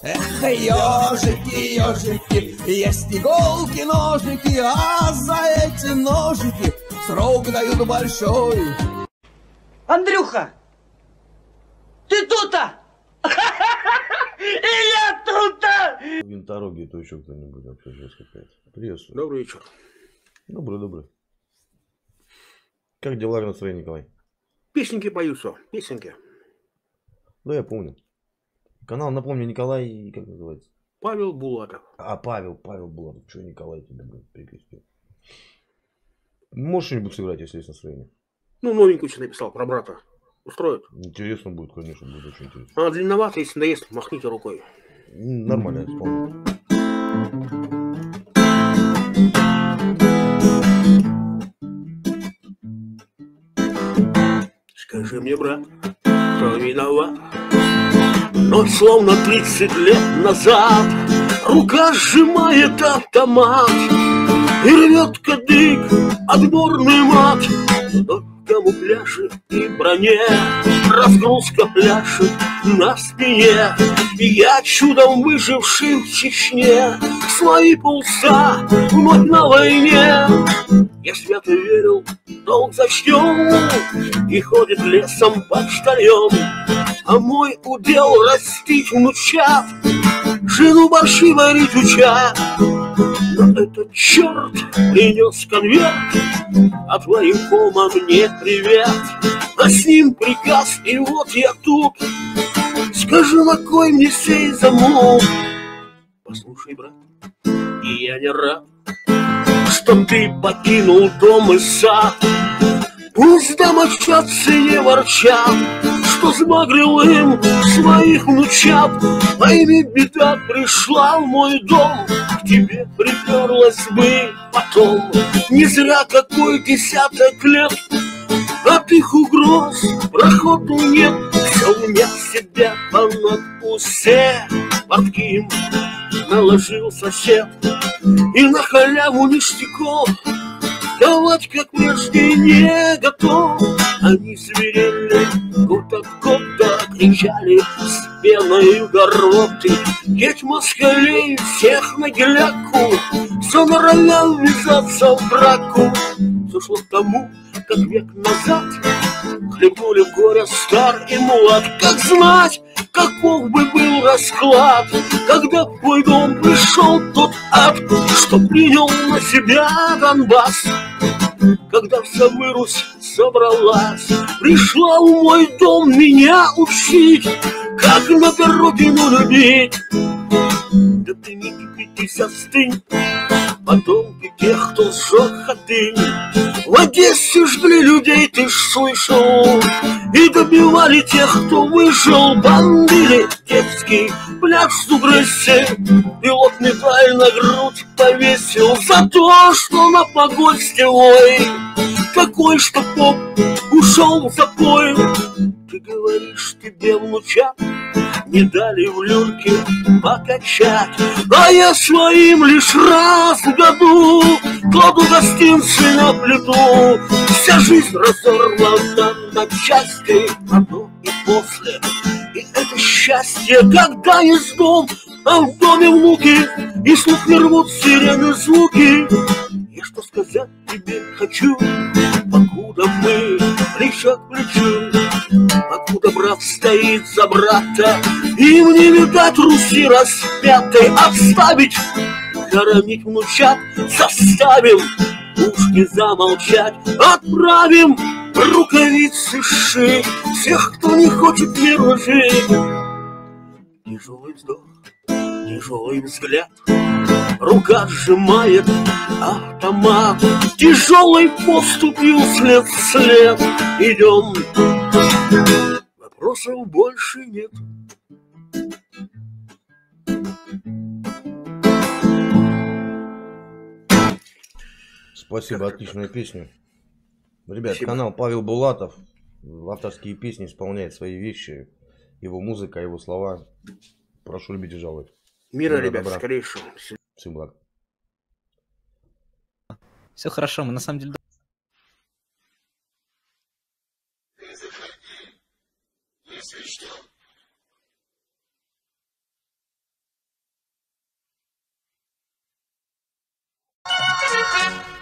Эх, ежики, ежики, есть иголки, ножики, а за эти ножики срок дают большой. Андрюха, ты тут-то? И я тут-то! Винтороги, то еще кто-нибудь вообще жесть какая-то. Приветствую. Добрый вечер. Добрый. Как дела, настроение, Николай? Песенки пою, все. Песенки. Да, я помню. Канал, напомню, Николай, как называется? Павел Булатов. А, Павел Булатов. Что Николай тебя, блин, прикрестил? Можешь что-нибудь сыграть, если есть настроение? Ну, новенькую что написал про брата. Устроит? Интересно будет, конечно, будет очень интересно. Она длинновата, если надоест, махните рукой. Нормально, я вспомнил. Скажи мне, брат, кто виноват? Но словно 30 лет назад рука сжимает автомат и рвет кадык отборный мат. В камуфляже и броне разгрузка пляшет на спине. И я чудом выживший в Чечне свои полста вновь на войне. Я свято верил, долг зачтем, и ходит лесом почтальон. А мой удел растить внучат, жену борщи варить учат. Но этот черт принес конверт от военкома мне привет. А с ним приказ, и вот я тут. Скажи, на кой мне сей замок? Послушай, брат, и я не рад, что ты покинул дом и сад. Пусть домочадцы не ворчат, что сбагрил им своих внучат. А ими беда пришла в мой дом, к тебе приперлась бы потом. Не зря какой десяток лет от их угроз проходу нет. Все вне себя понадпусе портки им наложил сосед. И на халяву ништяков давать, как прежде, не готов. Они зверели, год от года кричали с пеной горботы. Ведь москалей всех на геляку, все норовят ввязаться в драку. Все шло к тому, как век назад хлебнули в горе стар и млад. Как знать, каков бы был расклад, когда в твой дом пришел тот ад, что принял на себя Донбасс. Когда вся Русь собралась, пришла в мой дом меня учить, как надо родину любить. Да ты не кипятись, остынь, потомки тех, кто сжег хаты. В Одессе жгли людей, ты ж слышал, и добивали тех, кто выжил. Бомбили детский пляж в Зубрысе, пилот медаль на грудь повесил за то, что на погосте вой. Какой что поп ушел в запой. Ты говоришь, тебе внучат не дали в люльке покачать, а я своим лишь раз в году кладу гостинцы на плиту. Вся жизнь разорвана на части, а до и после. И это счастье, когда есть дом, а в доме внуки, и слух не рвут сирены звуки. Я что сказать тебе хочу, покуда мы плечо к плечу, покуда брат стоит за брата, им не видать Руси распятой. Отставить, хоронить внучат, заставим ушки замолчать, отправим рукавицы сшить всех, кто не хочет мирно жить. Тяжелый вздох, тяжелый взгляд, рука сжимает автомат, тяжелой поступью след в след идем. Вопросов больше нет. Спасибо, отличную песню. Ребят, спасибо. Канал Павел Булатов. Авторские песни исполняет свои вещи. Его музыка, его слова. Прошу любить и жаловать. Мира, ребят, скорейшего. Всем благ. Все хорошо, мы на самом деле... Thank you.